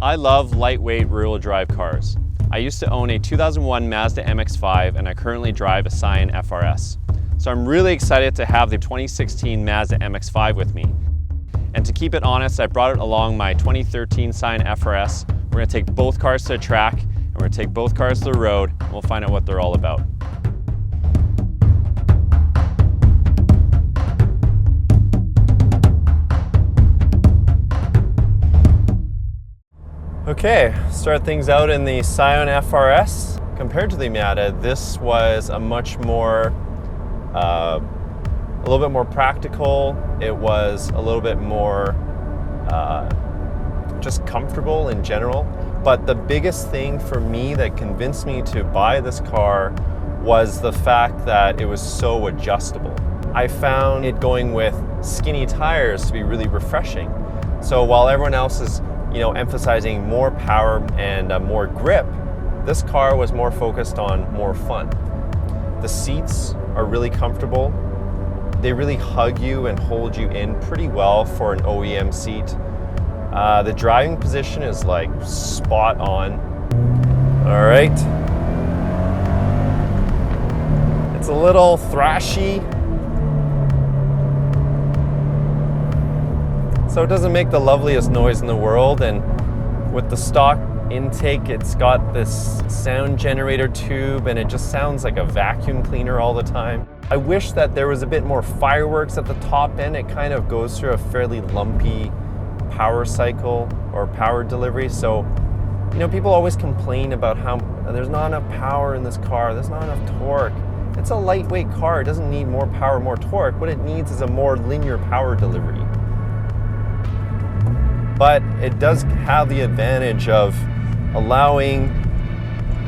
I love lightweight rear-wheel drive cars. I used to own a 2001 Mazda MX-5 and I currently drive a Scion FRS. So I'm really excited to have the 2016 Mazda MX-5 with me. And to keep it honest, I brought it along my 2013 Scion FRS. We're going to take both cars to the track and we're going to take both cars to the road and we'll find out what they're all about. Okay, start things out in the Scion FRS. Compared to the Mazda, this was a much more, a little bit more practical. It was a little bit more just comfortable in general. But the biggest thing for me that convinced me to buy this car was the fact that it was so adjustable. I found it going with skinny tires to be really refreshing. So while everyone else is emphasizing more power and more grip, this car was more focused on more fun. The seats are really comfortable. They really hug you and hold you in pretty well for an OEM seat. The driving position is like spot on. All right. It's a little thrashy, so it doesn't make the loveliest noise in the world, and with the stock intake, it's got this sound generator tube and it just sounds like a vacuum cleaner all the time. I wish that there was a bit more fireworks at the top end. It kind of goes through a fairly lumpy power cycle or power delivery. So, people always complain about how there's not enough power in this car, there's not enough torque. It's a lightweight car, it doesn't need more power, more torque. What it needs is a more linear power delivery. But it does have the advantage of allowing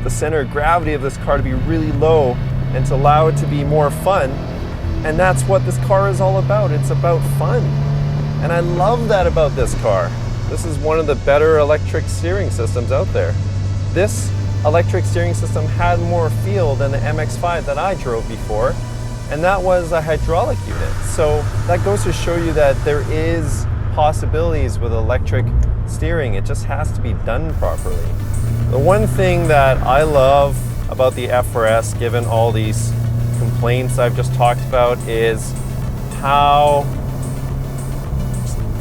the center of gravity of this car to be really low and to allow it to be more fun. And that's what this car is all about. It's about fun. And I love that about this car. This is one of the better electric steering systems out there. This electric steering system had more feel than the MX-5 that I drove before, and that was a hydraulic unit. So that goes to show you that there is possibilities with electric steering. It just has to be done properly. The one thing that I love about the FRS, given all these complaints I've just talked about, is how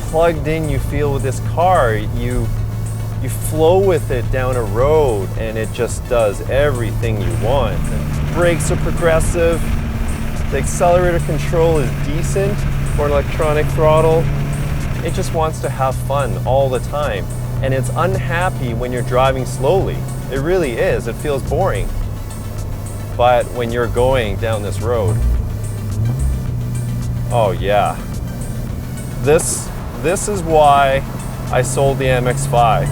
plugged in you feel with this car. You flow with it down a road and it just does everything you want. And brakes are progressive. The accelerator control is decent for an electronic throttle. It just wants to have fun all the time. And it's unhappy when you're driving slowly. It really is. It feels boring. But when you're going down this road, oh yeah. This is why I sold the MX-5.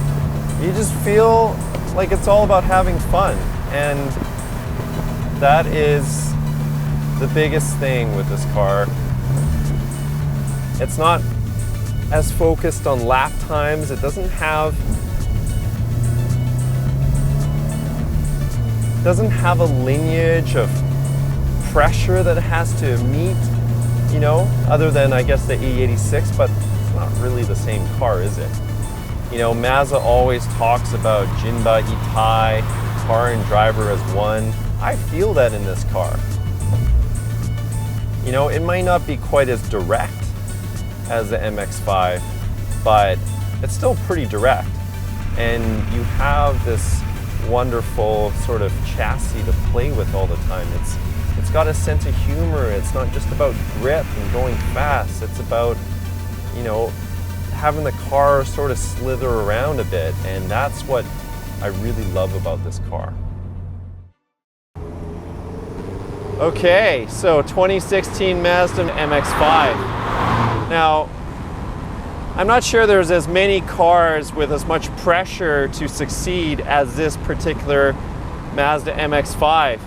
You just feel like it's all about having fun. And that is the biggest thing with this car. It's not as focused on lap times. It doesn't have a lineage of pressure that it has to meet, other than I guess the E86, but it's not really the same car, is it? Mazda always talks about Jinba Itai, car and driver as one. I feel that in this car. It might not be quite as direct as the MX-5, but it's still pretty direct. And you have this wonderful sort of chassis to play with all the time. It's got a sense of humor. It's not just about grip and going fast. It's about, having the car sort of slither around a bit. And that's what I really love about this car. Okay, so 2016 Mazda MX-5. Now, I'm not sure there's as many cars with as much pressure to succeed as this particular Mazda MX-5.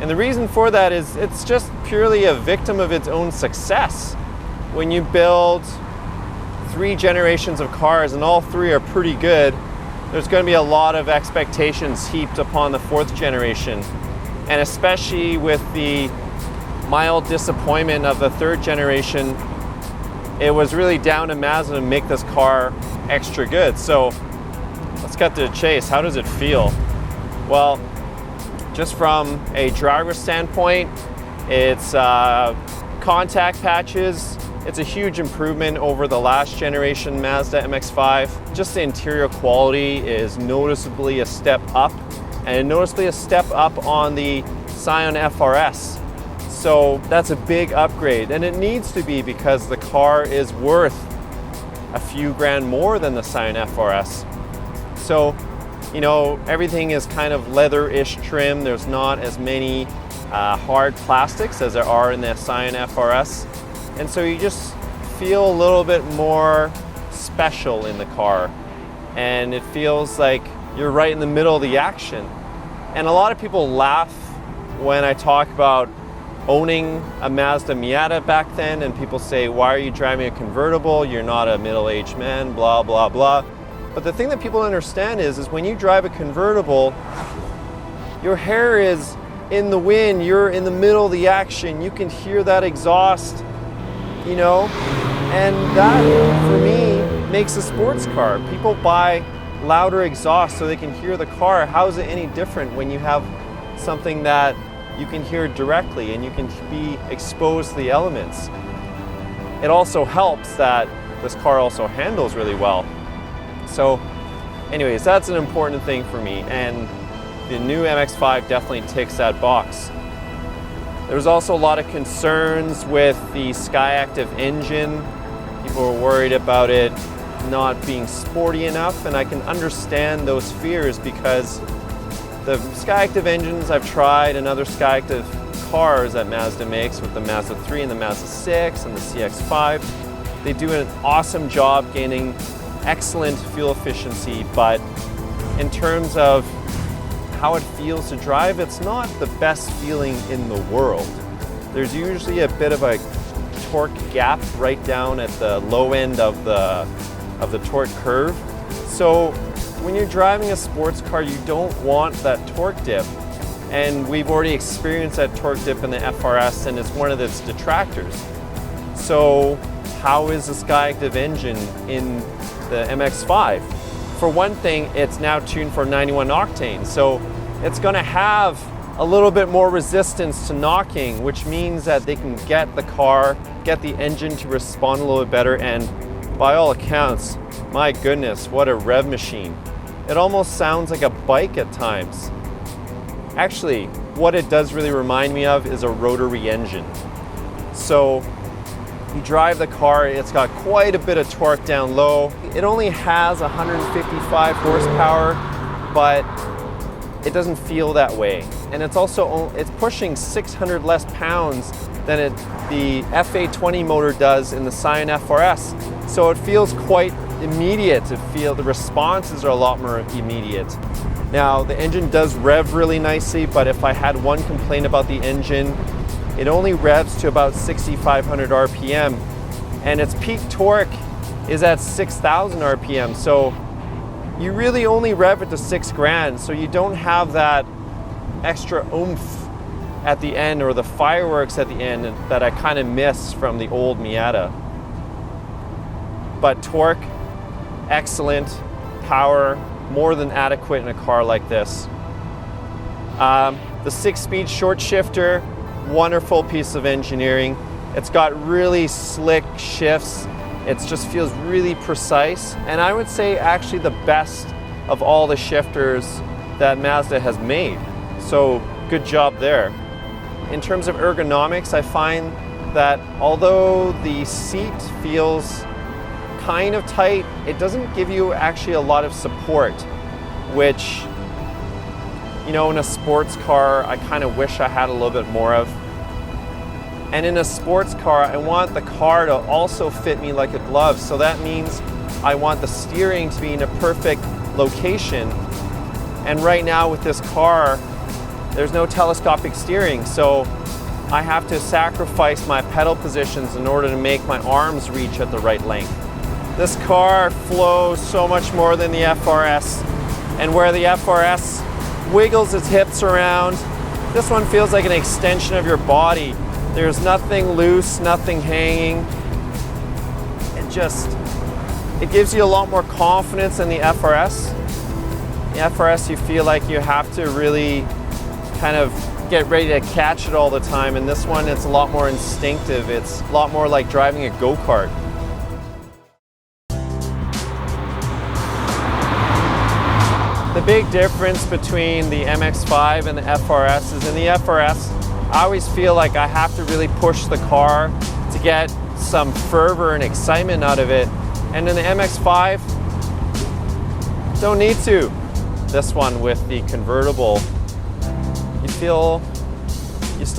And the reason for that is it's just purely a victim of its own success. When you build 3 generations of cars and all 3 are pretty good, there's going to be a lot of expectations heaped upon the 4th generation. And especially with the mild disappointment of the 3rd generation, it was really down to Mazda to make this car extra good. So let's cut to the chase. How does it feel? Well, just from a driver's standpoint, it's contact patches. It's a huge improvement over the last generation Mazda MX-5. Just the interior quality is noticeably a step up, and noticeably a step up on the Scion FRS. So that's a big upgrade, and it needs to be because the car is worth a few grand more than the Scion FRS. So, you know, everything is kind of leather-ish trim. There's not as many hard plastics as there are in the Scion FRS. And so you just feel a little bit more special in the car. And it feels like you're right in the middle of the action. And a lot of people laugh when I talk about owning a Mazda Miata back then, and people say, why are you driving a convertible? You're not a middle-aged man, blah, blah, blah. But the thing that people understand is when you drive a convertible, your hair is in the wind, you're in the middle of the action, you can hear that exhaust, you know? And that, for me, makes a sports car. People buy louder exhaust so they can hear the car. How is it any different when you have something that you can hear directly and you can be exposed to the elements? It also helps that this car also handles really well. So anyways, that's an important thing for me, and the new MX-5 definitely ticks that box. There's also a lot of concerns with the Skyactiv engine. People were worried about it not being sporty enough, and I can understand those fears because the Skyactiv engines I've tried and other Skyactiv cars that Mazda makes with the Mazda 3 and the Mazda 6 and the CX-5, they do an awesome job gaining excellent fuel efficiency, but in terms of how it feels to drive, it's not the best feeling in the world. There's usually a bit of a torque gap right down at the low end of the torque curve. So when you're driving a sports car, you don't want that torque dip. And we've already experienced that torque dip in the FRS, and it's one of its detractors. So how is the Skyactiv engine in the MX-5? For one thing, it's now tuned for 91 octane. So it's gonna have a little bit more resistance to knocking, which means that they can get the car, get the engine to respond a little bit better. And by all accounts, my goodness, what a rev machine. It almost sounds like a bike at times. Actually, what it does really remind me of is a rotary engine. So you drive the car, it's got quite a bit of torque down low. It only has 155 horsepower, but it doesn't feel that way. And it's pushing 600 less pounds than the FA20 motor does in the Scion FRS. So it feels quite immediate. The responses are a lot more immediate. Now, the engine does rev really nicely, but if I had one complaint about the engine, it only revs to about 6,500 RPM, and its peak torque is at 6,000 RPM. So you really only rev it to 6 grand, so you don't have that extra oomph at the end or the fireworks at the end that I kind of miss from the old Miata. But torque, excellent. Power, more than adequate in a car like this. The 6-speed short shifter, wonderful piece of engineering. It's got really slick shifts. It just feels really precise. And I would say actually the best of all the shifters that Mazda has made. So good job there. In terms of ergonomics, I find that although the seat feels kind of tight, it doesn't give you actually a lot of support, which, you know, in a sports car, I kind of wish I had a little bit more of. And in a sports car, I want the car to also fit me like a glove. So that means I want the steering to be in a perfect location. And right now with this car, there's no telescopic steering. So I have to sacrifice my pedal positions in order to make my arms reach at the right length. This car flows so much more than the FRS. And where the FRS wiggles its hips around, this one feels like an extension of your body. There's nothing loose, nothing hanging. It gives you a lot more confidence in the FRS. The FRS, you feel like you have to really kind of get ready to catch it all the time, and this one, it's a lot more instinctive. It's a lot more like driving a go-kart. The big difference between the MX-5 and the FRS is in the FRS, I always feel like I have to really push the car to get some fervor and excitement out of it. And in the MX-5, don't need to. This one with the convertible, you still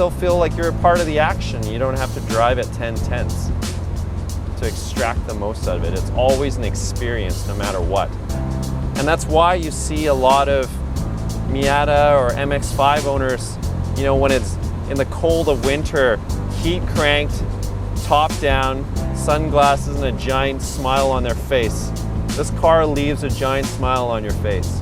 feel like you're a part of the action. You don't have to drive at 10 tenths to extract the most out of it. It's always an experience no matter what. And that's why you see a lot of Miata or MX-5 owners, you know, when it's in the cold of winter, heat cranked, top down, sunglasses and a giant smile on their face. This car leaves a giant smile on your face.